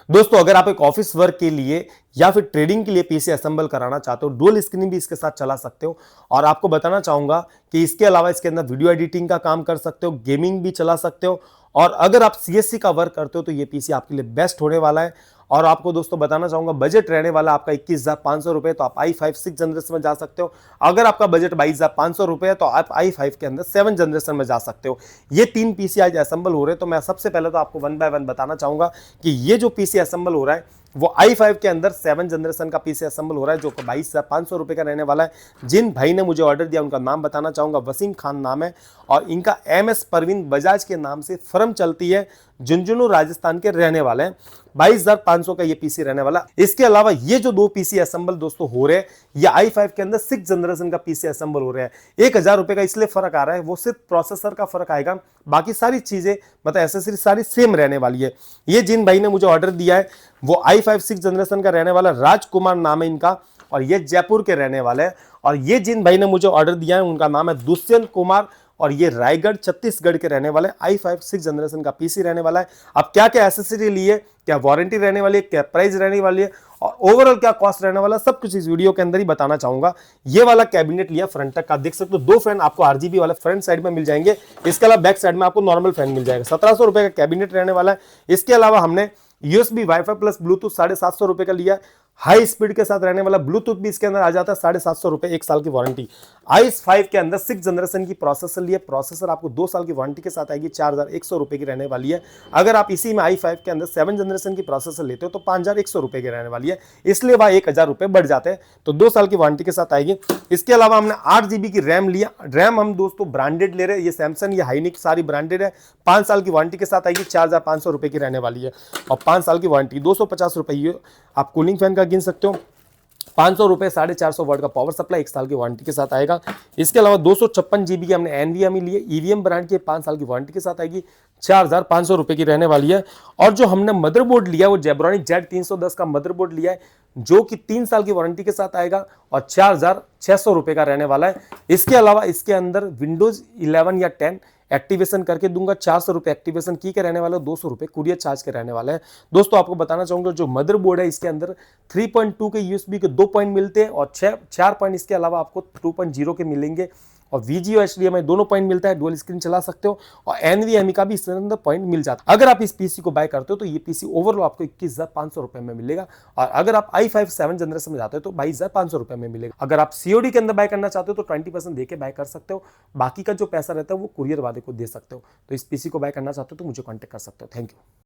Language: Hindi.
दोस्तों अगर आप एक ऑफिस वर्क के लिए या फिर ट्रेडिंग के लिए पीसी असेंबल कराना चाहते हो, डुअल स्क्रीन भी इसके साथ चला सकते हो। और आपको बताना चाहूंगा कि इसके अलावा इसके अंदर वीडियो एडिटिंग का काम कर सकते हो, गेमिंग भी चला सकते हो। और अगर आप सीएससी का वर्क करते हो तो ये पीसी आपके लिए बेस्ट होने वाला है। और आपको दोस्तों बताना चाहूंगा बजट रहने वाला आपका 21,500 रुपए, तो आप i5 6 जनरेशन में जा सकते हो। अगर आपका बजट 22,500 रुपए है तो आप i5 के अंदर 7 जनरेशन में जा सकते हो। ये 3 पीसी आज असेंबल हो रहे हैं, तो मैं सबसे पहले तो आपको वन बाय वन बताना चाहूंगा कि ये जो पीसी असेंबल हो रहा है वो i5 के अंदर 7 जनरेशन का पीसी असेंबल हो रहा है, जो 22,500 रुपए का रहने वाला है। जिन भाई ने मुझे ऑर्डर दिया उनका नाम बताना चाहूंगा, वसीम खान नाम है और इनका MS परवीन बजाज के नाम से फर्म चलती है, झुंझुनू राजस्थान के रहने वाले हैं। 22,500 का ये पीसी रहने वाला। इसके अलावा ये जो दो पीसी असेंबल दोस्तों हो रहे हैं, ये i5 के अंदर 6 जनरेशन का पीसी असेंबल हो रहे हैं। 1,000 रुपए का इसलिए फर्क आ रहा है, वो सिर्फ प्रोसेसर का फर्क आएगा, बाकी सारी चीजें मतलब एसेसरी सारी सेम रहने वाली है। ये जिन भाई ने मुझे ऑर्डर दिया है वो i5 6 जनरेशन का रहने वाला, राजकुमार नाम है इनका और ये जयपुर के रहने वाले हैं। और ये जिन भाई ने मुझे ऑर्डर दिया है उनका नाम है दुष्यंत कुमार और ये रायगढ़ छत्तीसगढ़ के रहने वाले। i5 6 जनरेशन का पीसी रहने वाला है। अब क्या क्या एसेसरी लिए, क्या वारंटी रहने वाली है, क्या प्राइस रहने वाली है और ओवरऑल क्या कॉस्ट रहने वाला, सब कुछ इस वीडियो के अंदर ही बताना चाहूंगा। ये वाला कैबिनेट लिया फ्रंट तक का, देख सकते हो 2 फैन आपको आरजीबी वाले फ्रंट साइड में मिल जाएंगे। इसके अलावा बैक साइड में आपको नॉर्मल फैन मिल जाएगा। 1700 रुपए का कैबिनेट रहने वाला है। इसके अलावा हमने यूएसबी वाईफाई प्लस ब्लूटूथ 750 रुपए का लिया, हाई स्पीड के साथ रहने वाला। ब्लूटूथ भी इसके अंदर आ जाता है, 750 रुपए, 1 साल की वारंटी। i5 के अंदर 6 जनरेशन की प्रोसेसर लिए, प्रोसेसर आपको 2 साल की वारंटी के साथ आएगी, 4,100 रुपए की रहने वाली है। अगर आप इसी में i5 के अंदर 7 जनरेशन की प्रोसेसर लेते हो तो 5,100 रुपए की रहने वाली है, इसलिए वह 1,000 रुपए बढ़ जाते हैं, तो 2 साल की वारंटी के साथ आएगी। इसके अलावा हमने 8 GB की रैम लिया। रैम हम दोस्तों ब्रांडेड ले रहे हैं, ये सैमसंग, ये हाइनिक सारी ब्रांडेड है। 5 साल की वारंटी के साथ आएगी, 4,500 रुपए की रहने वाली है और 5 साल की वारंटी। 250 रुपए आप कूलिंग फैन का गिन सकते हो। 500 रुपए 450 वाट का पावर सप्लाई 1 साल की वारंटी के साथ आएगा। इसके अलावा 256 GB की हमने एनवीएमई लिए, ईवीएम ब्रांड के, 5 साल की वारंटी के साथ आएगी, 4,500 रुपए की रहने वाली है। और जो हमने मदरबोर्ड लिया वो जेब्रॉनिक Z310 का मदरबोर्ड लिया है, जो कि 3 साल की वारंटी के साथ आएगा और 4,600 रुपए का रहने वाला है। इसके अलावा इसके अंदर विंडोज 11 या 10 एक्टिवेशन करके दूंगा, 400 रुपए एक्टिवेशन की के रहने वाला, 200 रुपए कुरियर चार्ज के रहने वाला है। दोस्तों आपको बताना चाहूंगा जो मदरबोर्ड है इसके अंदर 3.2 के यूएसबी के 2 पॉइंट मिलते हैं और 4 पॉइंट इसके अलावा आपको 2.0 के मिलेंगे और VGA और HDMI दोनों पॉइंट मिलता है, डुअल स्क्रीन चला सकते हो और NVMe का भी इसके अंदर पॉइंट मिल जाता है। अगर आप इस पीसी को बाय करते हो तो ये पीसी ओवरऑल आपको 21,500 रुपए में मिलेगा और अगर आप i5 7 जनरेशन में जाते हो तो 22,500 रुपए में मिलेगा। अगर आप COD के अंदर बाय करना चाहते हो तो 20% देके बाय कर सकते हो, बाकी का जो पैसा रहता है वो कुरियर वाले को दे सकते हो। तो इस पीसी को बाय करना चाहते हो तो मुझे कॉन्टेक्ट कर सकते हो। Thank you.